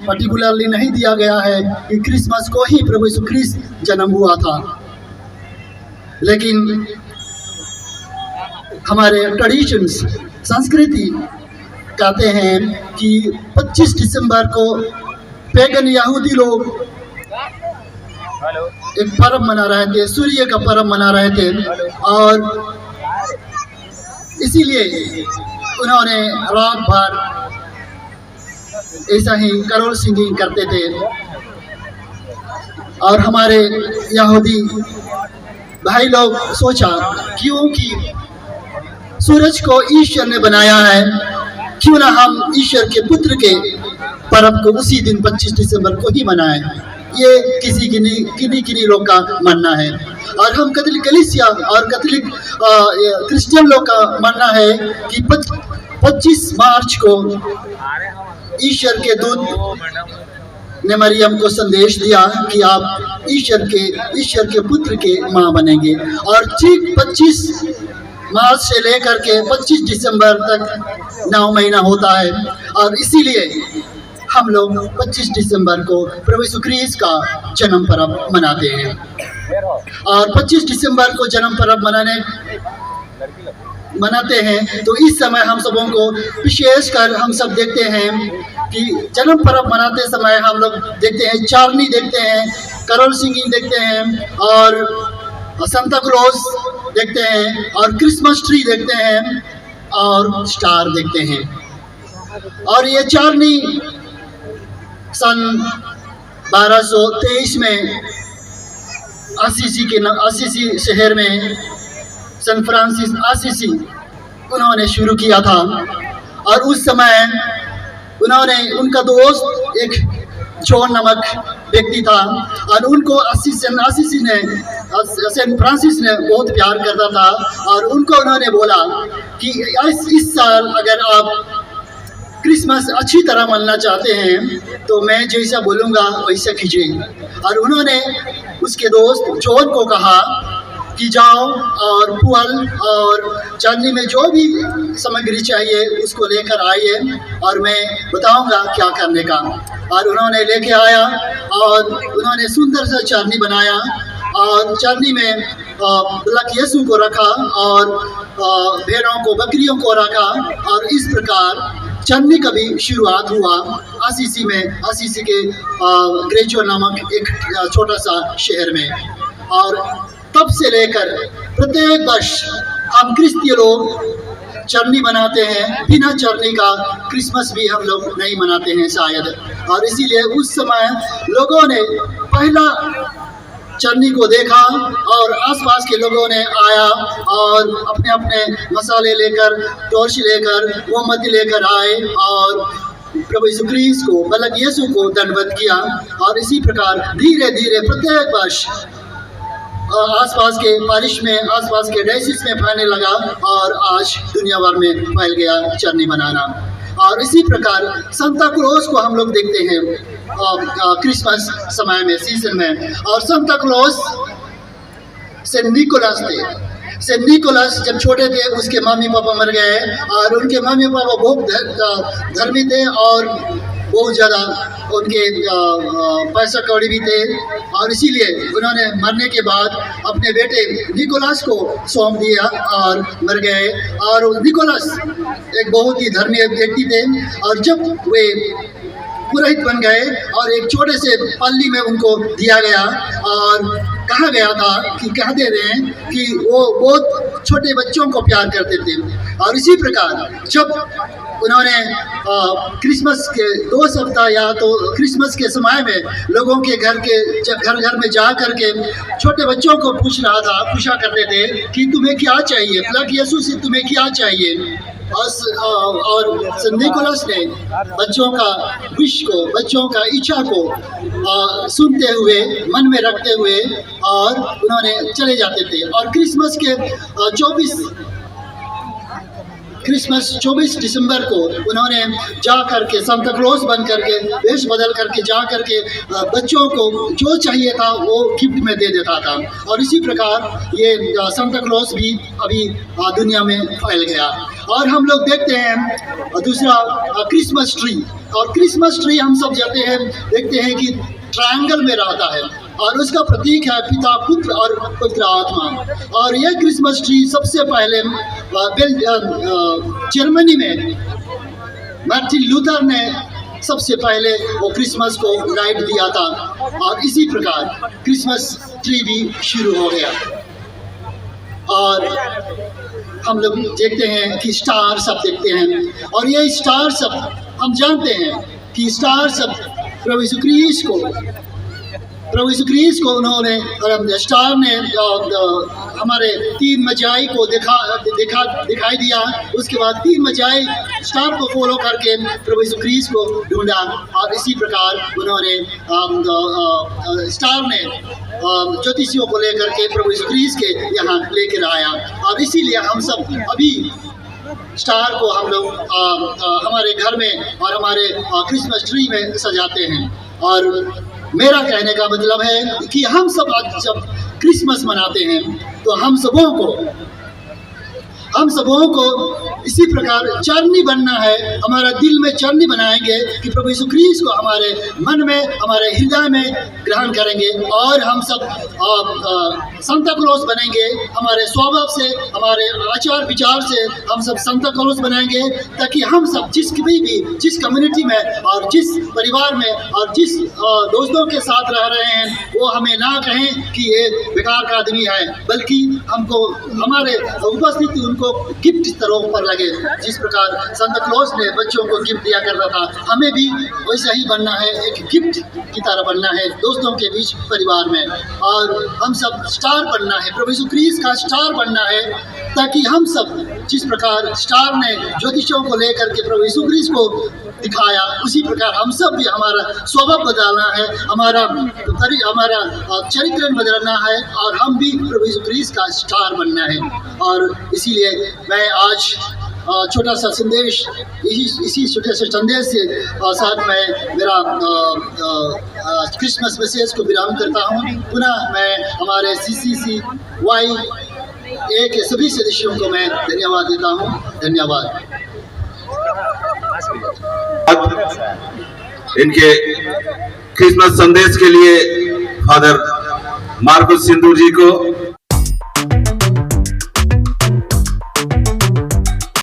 Particularly नहीं दिया गया है कि क्रिसमस को ही प्रभु यीशु ख्रीस्त जन्म हुआ था, लेकिन हमारे ट्रेडिशंस, संस्कृति कहते हैं कि 25 दिसंबर को पेगन यहूदी लोग एक पर्व मना रहे थे, सूर्य का पर्व मना रहे थे, और इसीलिए उन्होंने रात भर ऐसा ही करोल सिंगिंग करते थे। और हमारे यहूदी भाई लोग सोचा, क्योंकि सूरज को ईश्वर ने बनाया है, क्यों ना हम ईश्वर के पुत्र के पर्व को उसी दिन 25 दिसंबर को ही मनाएं। ये किन्हीं लोग का मानना है, और हम कैथोलिक कलीसिया और कैथोलिक क्रिश्चियन लोग का मानना है कि 25 मार्च को ईश्वर के दूत ने मरियम को संदेश दिया कि आप ईश्वर के पुत्र के माँ बनेंगे। और ठीक 25 मार्च से लेकर के 25 दिसंबर तक 9 महीना होता है, और इसीलिए हम लोग 25 दिसंबर को प्रभु यीशु ख्रीस्त का जन्म पर्व मनाते हैं। और 25 दिसंबर को जन्म पर्व मनाते हैं तो इस समय हम सबों को विशेषकर हम सब देखते हैं कि जन्म पर्व मनाते समय हम लोग देखते हैं, चारनी देखते हैं, करोल सिंगिंग देखते हैं, और सांता क्लॉज देखते हैं, और क्रिसमस ट्री देखते हैं, और स्टार देखते हैं। और ये चारनी सन 1223 में असीसी शहर में सन फ्रांसिस असीसी उन्होंने शुरू किया था। और उस समय उनका दोस्त एक जॉन नामक व्यक्ति था, और उनको सेंट फ्रांसिस ने बहुत प्यार करता था, और उन्होंने बोला कि इस साल अगर आप क्रिसमस अच्छी तरह मनाना चाहते हैं तो मैं जैसा बोलूँगा वैसा कीजिए। और उन्होंने उसके दोस्त जॉन को कहा कि जाओ और फूल और चांदी में जो भी सामग्री चाहिए उसको लेकर आइए, और मैं बताऊंगा क्या करने का। और उन्होंने लेके आया, और उन्होंने सुंदर सा चांदी बनाया, और चांदी में लक यीशु को रखा, और भेड़ों को, बकरियों को रखा, और इस प्रकार चांदी का भी शुरुआत हुआ असीसी में, असीसी के ग्रेचो नामक एक छोटा सा शहर में। और तब से लेकर प्रत्येक वर्ष हम क्रिस्तीय लोग चरनी मनाते हैं, बिना चरनी का क्रिसमस भी हम लोग नहीं मनाते हैं शायद। और इसीलिए उस समय लोगों ने पहला चरनी को देखा, और आसपास के लोगों ने आया और अपने अपने मसाले लेकर, टॉर्च लेकर, मोमबत्ती लेकर आए, और प्रभु यीशु ख्रीस्त को, बालक यीशु को दंडवत किया। और इसी प्रकार धीरे धीरे प्रत्येक वर्ष आसपास के पारिश में, आसपास के डायसिस में फैलने लगा, और आज दुनिया भर में फैल गया चरनी बनाना। और इसी प्रकार सांता क्लॉज को हम लोग देखते हैं क्रिसमस समय में, सीजन में। और सांता क्लॉज सेंट निकोलस थे। सेंट निकोलस जब छोटे थे उसके मम्मी पापा मर गए, और उनके मम्मी पापा बहुत धर्मी थे, और बहुत ज़्यादा उनके पैसा कौड़ी भी थे, और इसीलिए उन्होंने मरने के बाद अपने बेटे निकोलस को सौंप दिया और मर गए। और निकोलस एक बहुत ही धर्मी व्यक्ति थे, और जब वे पुरोहित बन गए और एक छोटे से पल्ली में उनको दिया गया, और कहा गया था कि कहते रहे कि वो बहुत छोटे बच्चों को प्यार करते थे। और इसी प्रकार जब उन्होंने क्रिसमस के 2 सप्ताह या तो क्रिसमस के समय में लोगों के घर में जा कर के छोटे बच्चों को पूछा करते थे कि तुम्हें क्या चाहिए, बालक यीशु से तुम्हें क्या चाहिए। और सेंट निकोलस ने बच्चों का विश को, बच्चों का इच्छा को सुनते हुए, मन में रखते हुए, और उन्होंने चले जाते थे। और क्रिसमस के क्रिसमस 24 दिसंबर को उन्होंने जा करके सांता क्लॉज बन करके वेश बदल करके जा करके बच्चों को जो चाहिए था वो गिफ्ट में दे देता था। और इसी प्रकार ये सांता क्लॉज भी अभी दुनिया में फैल गया। और हम लोग देखते हैं दूसरा क्रिसमस ट्री। और क्रिसमस ट्री हम सब जाते हैं देखते हैं कि ट्रायंगल में रहता है और उसका प्रतीक है पिता, पुत्र और पवित्र आत्मा। और यह क्रिसमस ट्री सबसे पहले जर्मनी में मार्टिन लूथर ने सबसे पहले वो क्रिसमस को राइट दिया था। और इसी प्रकार क्रिसमस ट्री भी शुरू हो गया। और हम लोग देखते हैं कि स्टार सब देखते हैं। और ये स्टार सब हम जानते हैं कि स्टार सब प्रभु यीशु क्रिस्ट को उन्होंने स्टार ने हमारे तीन मजाई को दिखाई दिया। उसके बाद तीन मजाई स्टार को फॉलो करके प्रभु यीशु क्रिस्ट को ढूंढा। और इसी प्रकार उन्होंने स्टार ने ज्योतिषियों को लेकर के प्रभु यीशु क्रिस्ट के यहाँ लेकर आया। और इसीलिए हम सब अभी स्टार को हम लोग हमारे घर में और हमारे क्रिसमस ट्री में सजाते हैं। और मेरा कहने का मतलब है कि हम सब आज जब क्रिसमस मनाते हैं तो हम सबों को इसी प्रकार चरनी बनना है। हमारा दिल में चरनी बनाएंगे कि प्रभु यीशु क्रिस्ट को हमारे मन में, हमारे हृदय में ग्रहण करेंगे। और हम सब सांता क्लॉज बनेंगे। हमारे स्वभाव से, हमारे आचार विचार से हम सब सांता क्लॉज बनाएंगे, ताकि हम सब जिस कम्युनिटी में और जिस परिवार में और जिस दोस्तों के साथ रह रहे हैं वो हमें ना कहें कि ये बेकार का आदमी है, बल्कि हमको हमारे उपस्थिति उनको गिफ्ट तरह पर लगे। जिस प्रकार सांता क्लॉज ने बच्चों को गिफ्ट दिया करता था, हमें भी वैसा ही बनना है, एक गिफ्ट की तरह बनना है दोस्तों के बीच, परिवार में। और हम सब स्टार बनना है, प्रभु यीशु क्रिस्ट का स्टार बनना है, ताकि हम सब जिस प्रकार स्टार ने ज्योतिषों को लेकर के प्रभु यीशु क्रिस्ट को दिखाया, उसी प्रकार हम सब भी हमारा स्वभाव बदलना है, हमारा चरित्र बदलना है और हम भी प्रभु यीशु क्रिस्ट का स्टार बनना है। और इसीलिए मैं आज छोटा सा संदेश, इसी छोटे से संदेश से साथ मैं मेरा क्रिसमस मैसेज को विराम करता हूँ। पुनः मैं हमारे CCCY के सभी सदस्यों को मैं धन्यवाद देता हूँ। धन्यवाद। इनके क्रिसमस संदेश के लिए फादर मार्कस सिंधु जी को